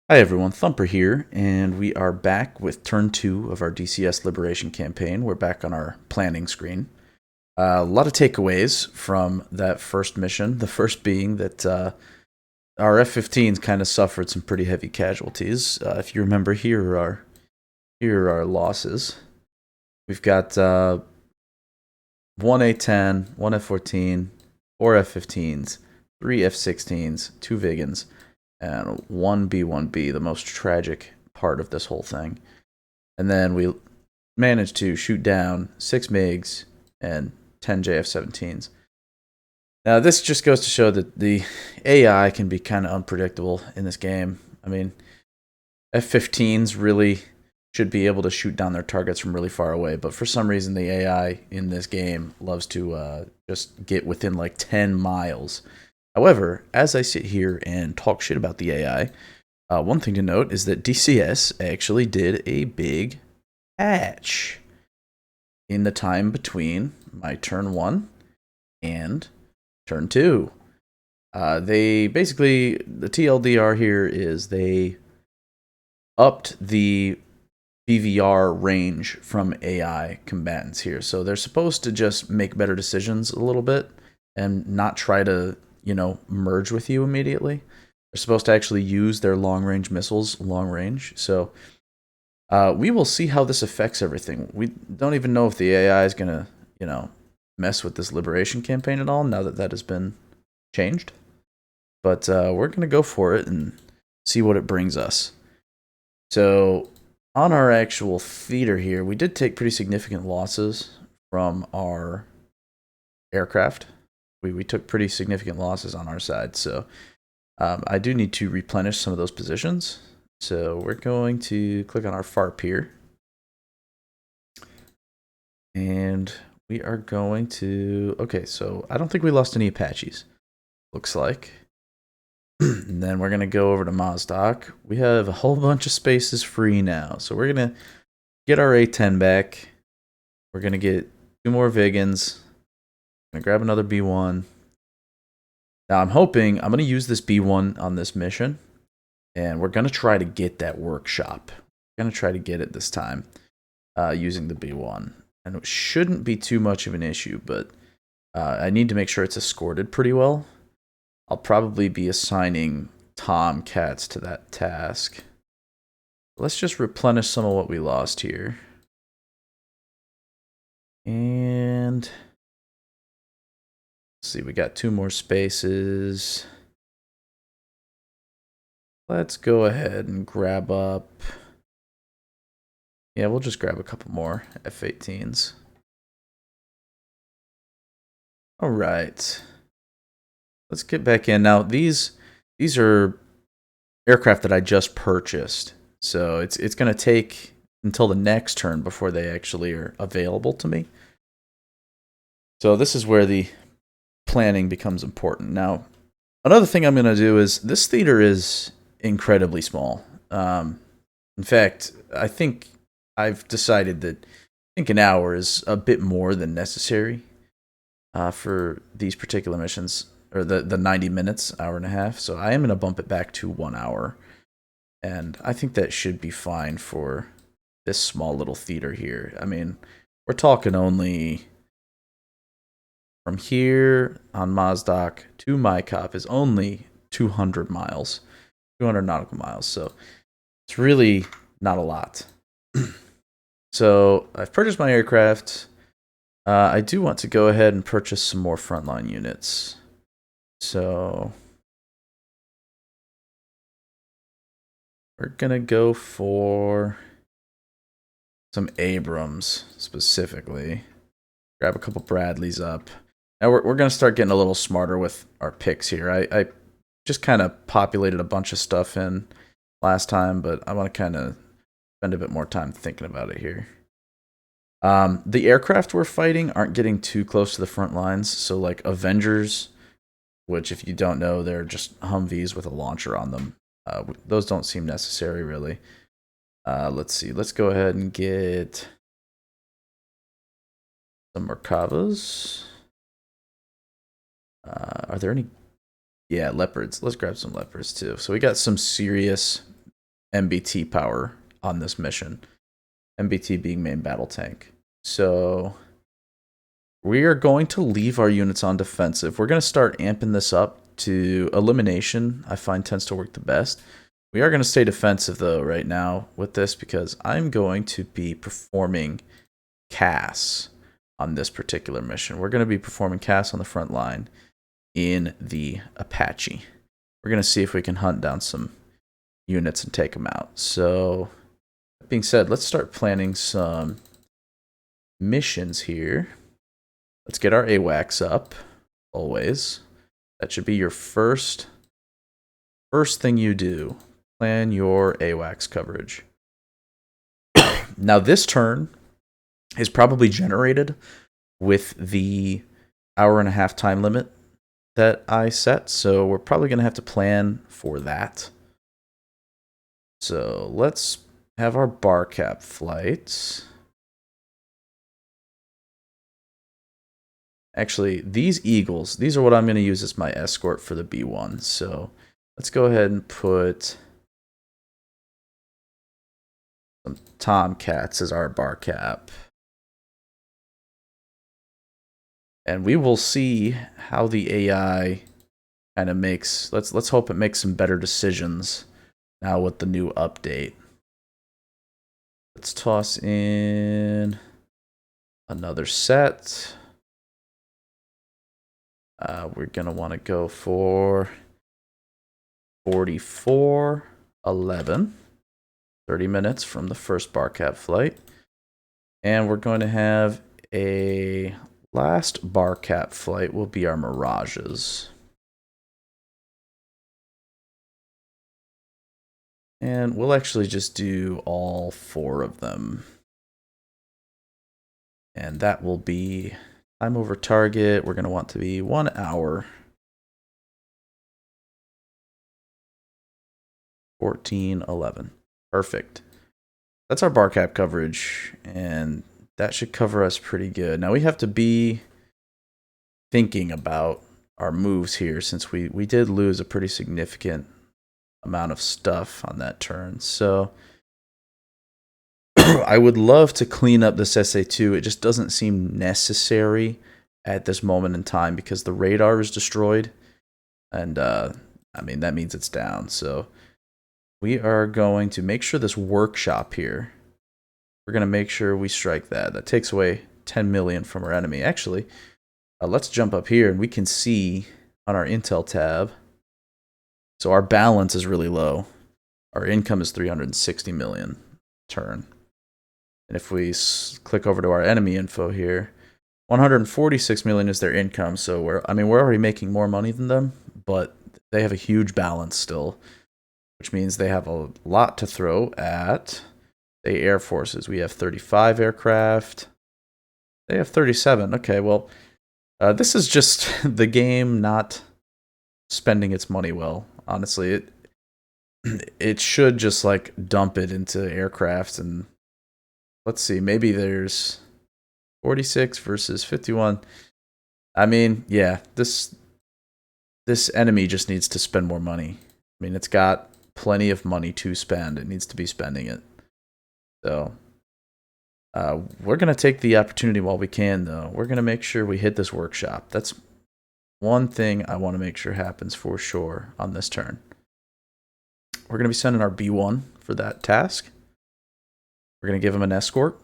Hi everyone, Thumper here, and we are back with turn 2 of our DCS Liberation campaign. We're back on our planning screen. A lot of takeaways from that first mission, the first being that our F-15s kind of suffered some pretty heavy casualties. If you remember, here are our losses. We've got 1 A-10, 1 F-14, 4 F-15s, 3 F-16s, 2 Vigans, and 1 B-1B, the most tragic part of this whole thing. And then we managed to shoot down 6 MiGs and 10 JF-17s. Now, this just goes to show that the AI can be kind of unpredictable in this game. I mean, F-15s really should be able to shoot down their targets from really far away, but for some reason the AI in this game loves to just get within like 10 miles. However, as I sit here and talk shit about the AI, one thing to note is that DCS actually did a big patch in the time between my turn 1 and turn 2. They basically, the TLDR here is they upped the BVR range from AI combatants here. So they're supposed to just make better decisions a little bit and not try to, merge with you immediately. They're supposed to actually use their long-range missiles long range. So we will see how this affects everything. We don't even know if the AI is going to, mess with this liberation campaign at all now that that has been changed. But we're going to go for it and see what it brings us. So on our actual theater here, we did take pretty significant losses from our aircraft. We took pretty significant losses on our side, so I do need to replenish some of those positions. So we're going to click on our FARP here. And we are going to... Okay, so I don't think we lost any Apaches, looks like. And then we're going to go over to Mozdok. We have a whole bunch of spaces free now. So we're going to get our A-10 back. We're going to get 2 more Vigans. I'm going to grab another B-1. Now I'm hoping I'm going to use this B-1 on this mission. And we're going to try to get that workshop. We're going to try to get it this time using the B-1. And it shouldn't be too much of an issue, but I need to make sure it's escorted pretty well. I'll probably be assigning Tomcats to that task. Let's just replenish some of what we lost here. And let's see, we got 2 more spaces. Let's go ahead and grab up... Yeah, we'll just grab a couple more F-18s. All right. Let's get back in. Now, these are aircraft that I just purchased. So it's going to take until the next turn before they actually are available to me. So this is where the planning becomes important. Now, another thing I'm going to do is this theater is incredibly small. In fact, I think I've decided that I think an hour is a bit more than necessary for these particular missions. Or the 90 minutes, hour and a half. So I am going to bump it back to 1 hour. And I think that should be fine for this small little theater here. I mean, we're talking only from here on Mozdok to Maykop is only 200 miles, 200 nautical miles. So it's really not a lot. So I've purchased my aircraft. I do want to go ahead and purchase some more frontline units. So we're going to go for some Abrams specifically. Grab a couple Bradleys up. Now we're going to start getting a little smarter with our picks here. I just kind of populated a bunch of stuff in last time, but I want to kind of spend a bit more time thinking about it here. The aircraft we're fighting aren't getting too close to the front lines. So like Avengers, which if you don't know, they're just Humvees with a launcher on them. Those don't seem necessary, really. Let's see. Let's go ahead and get some Merkavas. Are there any? Yeah, leopards. Let's grab some leopards, too. So we got some serious MBT power on this mission. MBT being main battle tank. So we are going to leave our units on defensive. We're going to start amping this up to elimination. I find tends to work the best. We are going to stay defensive though right now with this because I'm going to be performing CAS on this particular mission. We're going to be performing CAS on the front line in the Apache. We're going to see if we can hunt down some units and take them out. So that being said, let's start planning some missions here. Let's get our AWACS up, always. That should be your first thing you do. Plan your AWACS coverage. Now this turn is probably generated with the 1.5-hour time limit that I set, so we're probably going to have to plan for that. So let's have our bar cap flights. Actually, these Eagles, these are what I'm going to use as my escort for the B1. So let's go ahead and put some Tomcats as our bar cap. And we will see how the AI kind of makes, let's hope it makes some better decisions now with the new update. Let's toss in another set. We're going to want to go for 44:11, 30 minutes from the first bar cap flight. And we're going to have a last bar cap flight will be our Mirages. And we'll actually just do all 4 of them. And that will be time over target. We're going to want to be 1 hour. 14:11. Perfect. That's our bar cap coverage, and that should cover us pretty good. Now we have to be thinking about our moves here, since we did lose a pretty significant amount of stuff on that turn. So I would love to clean up this SA2. It just doesn't seem necessary at this moment in time because the radar is destroyed, and I mean that means it's down. So we are going to make sure this workshop here, we're going to make sure we strike that. That takes away 10 million from our enemy. Actually, let's jump up here and we can see on our intel tab. So our balance is really low. Our income is 360 million turn. And if we click over to our enemy info here, 146 million is their income. So we're already making more money than them, but they have a huge balance still, which means they have a lot to throw at the air forces. We have 35 aircraft. They have 37. Okay, well, this is just the game not spending its money well. Honestly, it should just like dump it into aircraft. And let's see, maybe there's 46 versus 51. I mean, yeah, this enemy just needs to spend more money. I mean, it's got plenty of money to spend. It needs to be spending it. So we're going to take the opportunity while we can, though. We're going to make sure we hit this workshop. That's one thing I want to make sure happens for sure on this turn. We're going to be sending our B1 for that task. We're going to give him an escort.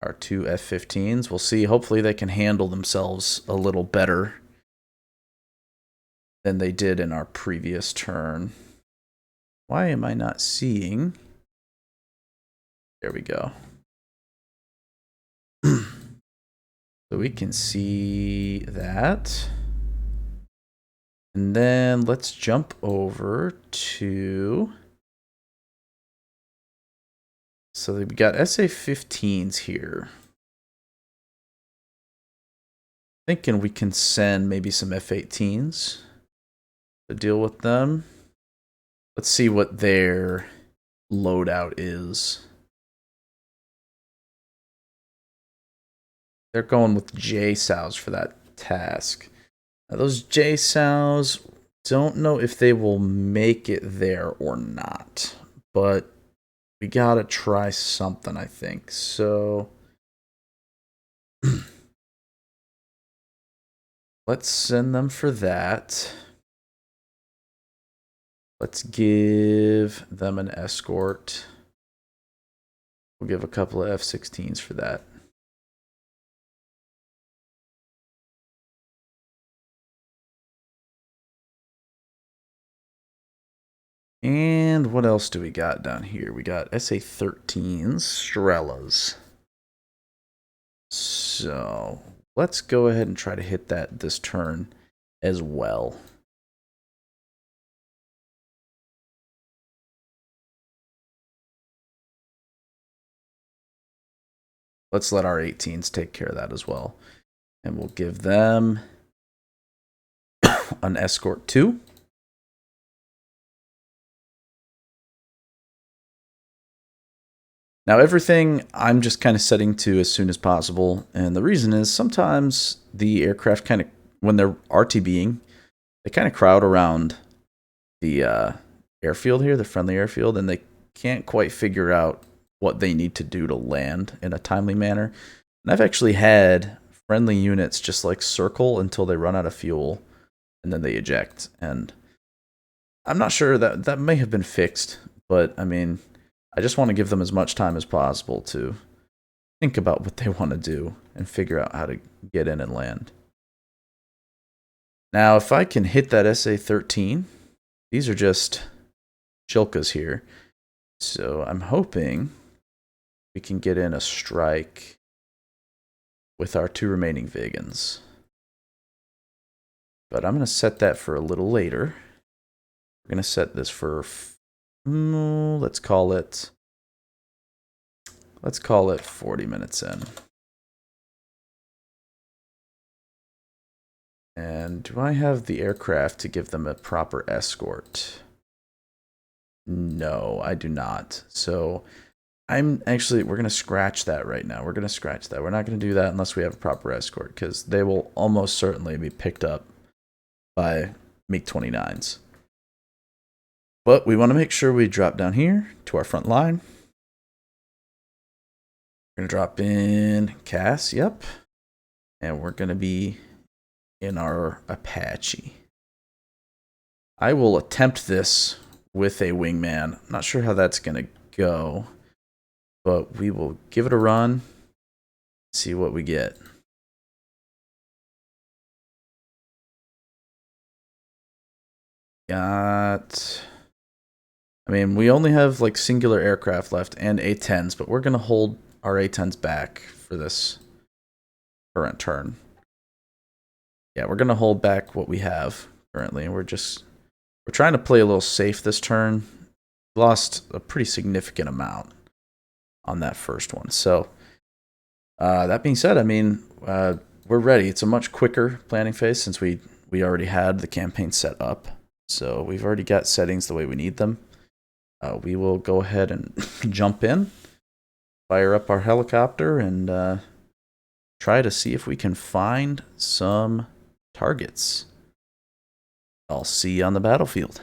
Our 2 F-15s. We'll see. Hopefully they can handle themselves a little better than they did in our previous turn. Why am I not seeing? There we go. So we can see that. And then let's jump over to... So we got SA-15s here. Thinking we can send maybe some F-18s to deal with them. Let's see what their loadout is. They're going with JSOWs for that task. Now those JSOWs, don't know if they will make it there or not, but we gotta try something, I think. So let's send them for that. Let's give them an escort. We'll give a couple of F-16s for that. And what else do we got down here? We got SA-13s, Strellas. So let's go ahead and try to hit that this turn as well. Let's let our 18s take care of that as well. And we'll give them an escort 2. Now everything I'm just kind of setting to as soon as possible, and the reason is sometimes the aircraft kind of, when they're RTBing, they kind of crowd around the airfield here, the friendly airfield, and they can't quite figure out what they need to do to land in a timely manner. And I've actually had friendly units just like circle until they run out of fuel, and then they eject. And I'm not sure that may have been fixed, but I mean, I just want to give them as much time as possible to think about what they want to do and figure out how to get in and land. Now, if I can hit that SA-13, these are just Chilkas here. So I'm hoping we can get in a strike with our 2 remaining Vigans. But I'm going to set that for a little later. We're going to set this for... let's call it 40 minutes in. And do I have the aircraft to give them a proper escort? No, I do not. So we're going to scratch that right now. We're going to scratch that. We're not going to do that unless we have a proper escort, because they will almost certainly be picked up by MiG-29s. But we want to make sure we drop down here to our front line. We're going to drop in Cass, yep. And we're going to be in our Apache. I will attempt this with a wingman. Not sure how that's going to go, but we will give it a run, see what we get. I mean, we only have like singular aircraft left and A-10s, but we're going to hold our A-10s back for this current turn. Yeah, we're going to hold back what we have currently. We're trying to play a little safe this turn. Lost a pretty significant amount on that first one. So that being said, I mean, we're ready. It's a much quicker planning phase since we already had the campaign set up. So we've already got settings the way we need them. We will go ahead and jump in, fire up our helicopter, and try to see if we can find some targets. I'll see you on the battlefield.